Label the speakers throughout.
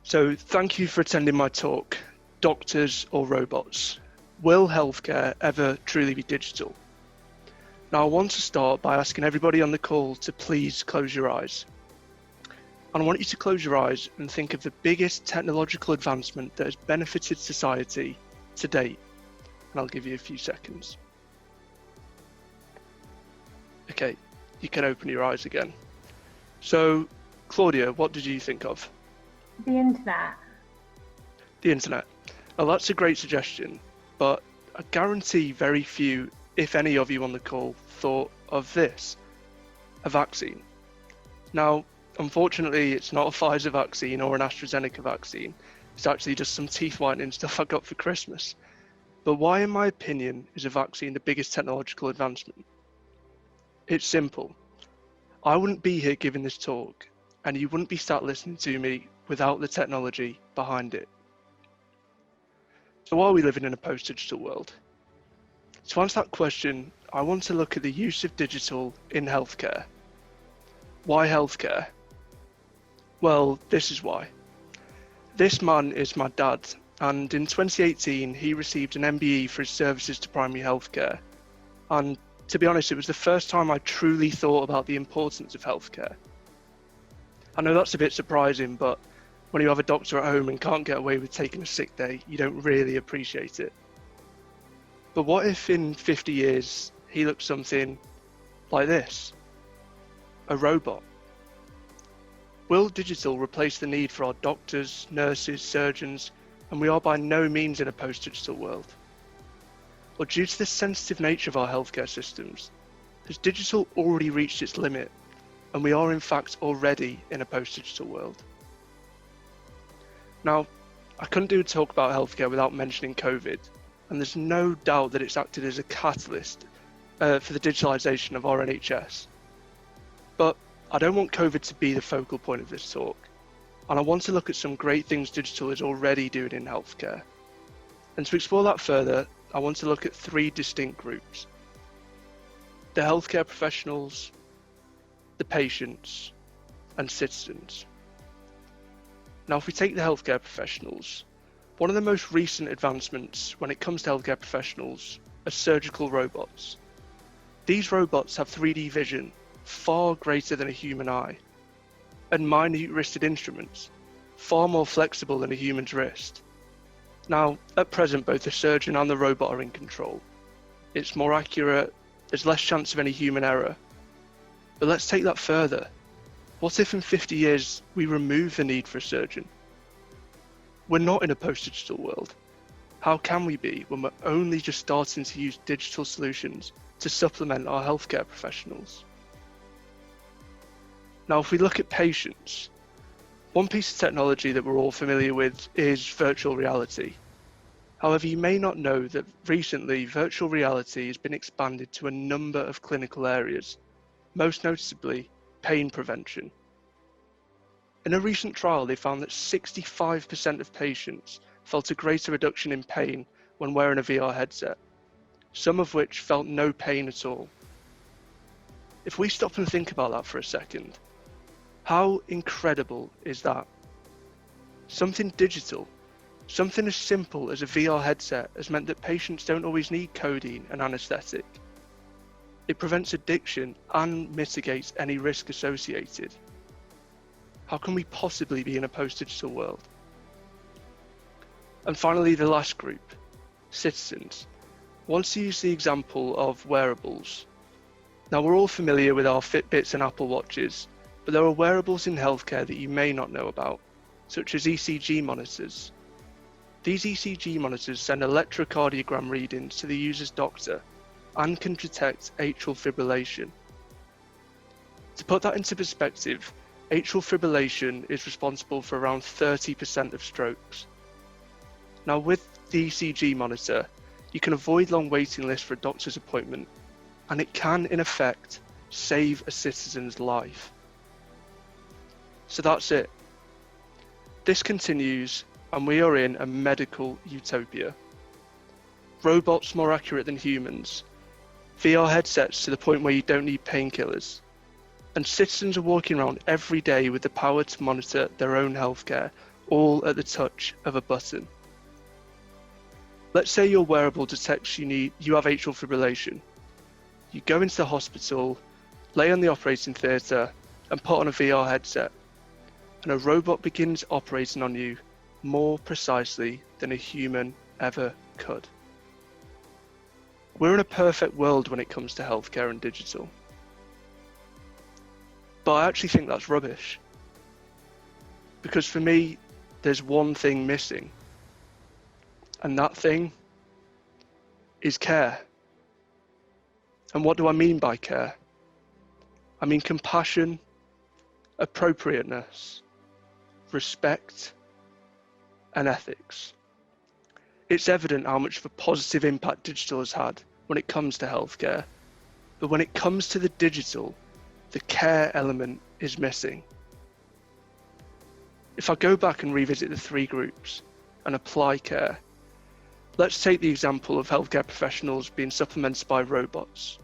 Speaker 1: So thank you for attending my talk, Doctors or Robots? Will healthcare ever truly be digital? Now I want to start by asking everybody on the call to please close your eyes. And I want you to close your eyes and think of the biggest technological advancement that has benefited society to date. And I'll give you a few seconds. Okay, you can open your eyes again. So, Claudia, what did you think of?
Speaker 2: The internet.
Speaker 1: The internet. Well, that's a great suggestion, but I guarantee very few, if any of you on the call, thought of this, a vaccine. Now, unfortunately, it's not a Pfizer vaccine or an AstraZeneca vaccine. It's actually just some teeth whitening stuff I got for Christmas. But why, in my opinion, is a vaccine the biggest technological advancement? It's simple. I wouldn't be here giving this talk, and you wouldn't be sat listening to me without the technology behind it. So are we living in a post-digital world? To answer that question, I want to look at the use of digital in healthcare. Why healthcare? Well, this is why. This man is my dad, and in 2018 he received an MBE for his services to primary healthcare. And to be honest, it was the first time I truly thought about the importance of healthcare. I know that's a bit surprising, but when you have a doctor at home and can't get away with taking a sick day, you don't really appreciate it. But what if in 50 years he looks something like this? A robot. Will digital replace the need for our doctors, nurses, surgeons, and we are by no means in a post-digital world? Or due to the sensitive nature of our healthcare systems, has digital already reached its limit, and we are in fact already in a post-digital world? Now, I couldn't do a talk about healthcare without mentioning COVID, and there's no doubt that it's acted as a catalyst for the digitalisation of our NHS. But I don't want COVID to be the focal point of this talk, and I want to look at some great things digital is already doing in healthcare. And to explore that further, I want to look at three distinct groups: the healthcare professionals, the patients, and citizens. Now, if we take the healthcare professionals, one of the most recent advancements when it comes to healthcare professionals are surgical robots. These robots have 3D vision far greater than a human eye, and minute wristed instruments, far more flexible than a human's wrist. Now, at present, both the surgeon and the robot are in control. It's more accurate, there's less chance of any human error. But let's take that further. What if in 50 years we remove the need for a surgeon? We're not in a post-digital world. How can we be when we're only just starting to use digital solutions to supplement our healthcare professionals? Now, if we look at patients, one piece of technology that we're all familiar with is virtual reality. However, you may not know that recently virtual reality has been expanded to a number of clinical areas, most noticeably pain prevention. In a recent trial, they found that 65% of patients felt a greater reduction in pain when wearing a VR headset, some of which felt no pain at all. If we stop and think about that for a second, how incredible is that? Something digital, something as simple as a VR headset has meant that patients don't always need codeine and anesthetic. It prevents addiction and mitigates any risk associated. How can we possibly be in a post-digital world? And finally, the last group, citizens. I want to use the example of wearables. Now, we're all familiar with our Fitbits and Apple Watches, but there are wearables in healthcare that you may not know about, such as ECG monitors. These ECG monitors send electrocardiogram readings to the user's doctor and can detect atrial fibrillation. To put that into perspective, atrial fibrillation is responsible for around 30% of strokes. Now, with the ECG monitor, you can avoid long waiting lists for a doctor's appointment, and it can, in effect, save a citizen's life. So that's it. This continues, and we are in a medical utopia. Robots more accurate than humans, VR headsets to the point where you don't need painkillers, and citizens are walking around every day with the power to monitor their own healthcare, all at the touch of a button. Let's say your wearable detects you have atrial fibrillation. You go into the hospital, lay on the operating theatre and put on a VR headset, and a robot begins operating on you more precisely than a human ever could. We're in a perfect world when it comes to healthcare and digital. But I actually think that's rubbish. Because for me, there's one thing missing. And that thing is care. And what do I mean by care? I mean compassion, appropriateness, respect, and ethics. It's evident how much of a positive impact digital has had when it comes to healthcare. But when it comes to the digital, the care element is missing. If I go back and revisit the 3 groups and apply care, let's take the example of healthcare professionals being supplemented by robots.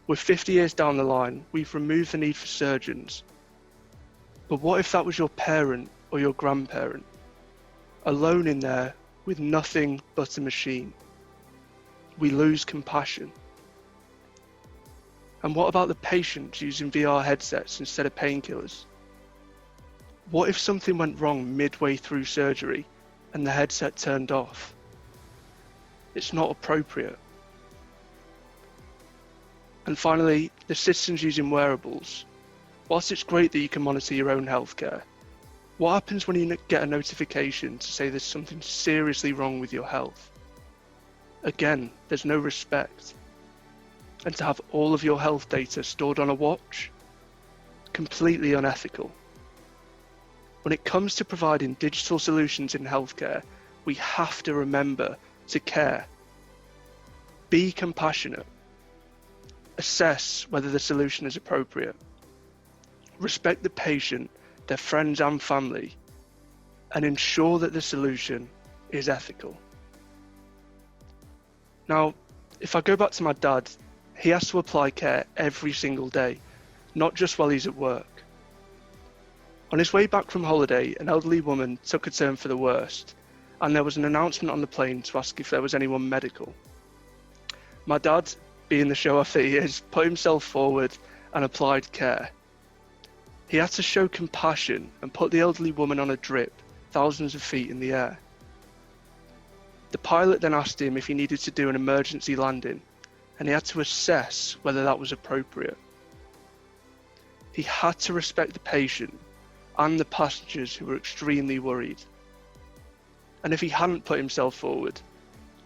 Speaker 1: We're 50 years down the line, we've removed the need for surgeons. But what if that was your parent or your grandparent, alone in there with nothing but a machine? We lose compassion. And what about the patients using VR headsets instead of painkillers? What if something went wrong midway through surgery and the headset turned off? It's not appropriate. And finally, the citizens using wearables. Whilst it's great that you can monitor your own healthcare, what happens when you get a notification to say there's something seriously wrong with your health? Again, there's no respect. And to have all of your health data stored on a watch? Completely unethical. When it comes to providing digital solutions in healthcare, we have to remember to care. Be compassionate. Assess whether the solution is appropriate. Respect the patient, their friends and family, and ensure that the solution is ethical. Now, if I go back to my dad, he has to apply care every single day, not just while he's at work. On his way back from holiday, an elderly woman took a turn for the worst, and there was an announcement on the plane to ask if there was anyone medical. My dad, being the show-off that he is, put himself forward and applied care. He had to show compassion and put the elderly woman on a drip thousands of feet in the air. The pilot then asked him if he needed to do an emergency landing, and he had to assess whether that was appropriate. He had to respect the patient and the passengers who were extremely worried. And if he hadn't put himself forward,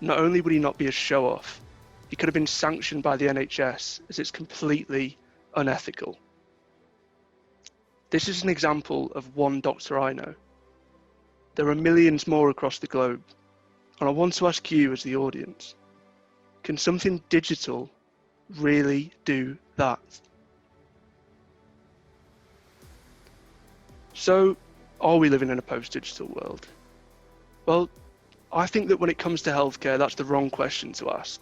Speaker 1: not only would he not be a show-off, he could have been sanctioned by the NHS as it's completely unethical. This is an example of one doctor I know. There are millions more across the globe, and I want to ask you as the audience, can something digital really do that? So, are we living in a post-digital world? Well, I think that when it comes to healthcare, that's the wrong question to ask.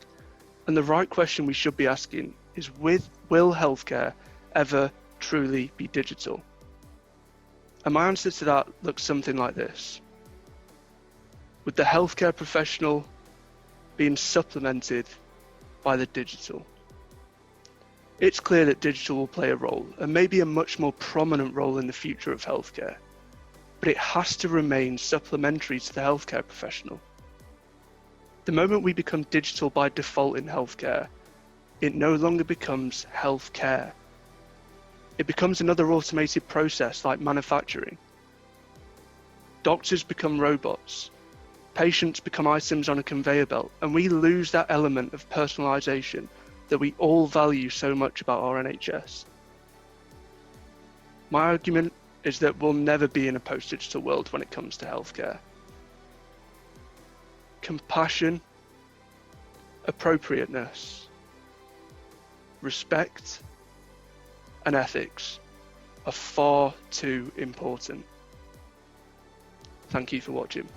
Speaker 1: And the right question we should be asking is, will healthcare ever truly be digital? And my answer to that looks something like this. With the healthcare professional being supplemented by the digital. It's clear that digital will play a role, and maybe a much more prominent role in the future of healthcare, but it has to remain supplementary to the healthcare professional. The moment we become digital by default in healthcare, it no longer becomes healthcare. It becomes another automated process like manufacturing. Doctors become robots. Patients become items on a conveyor belt, and we lose that element of personalisation that we all value so much about our NHS. My argument is that we'll never be in a post-digital world when it comes to healthcare. Compassion, appropriateness, respect, and ethics are far too important. Thank you for watching.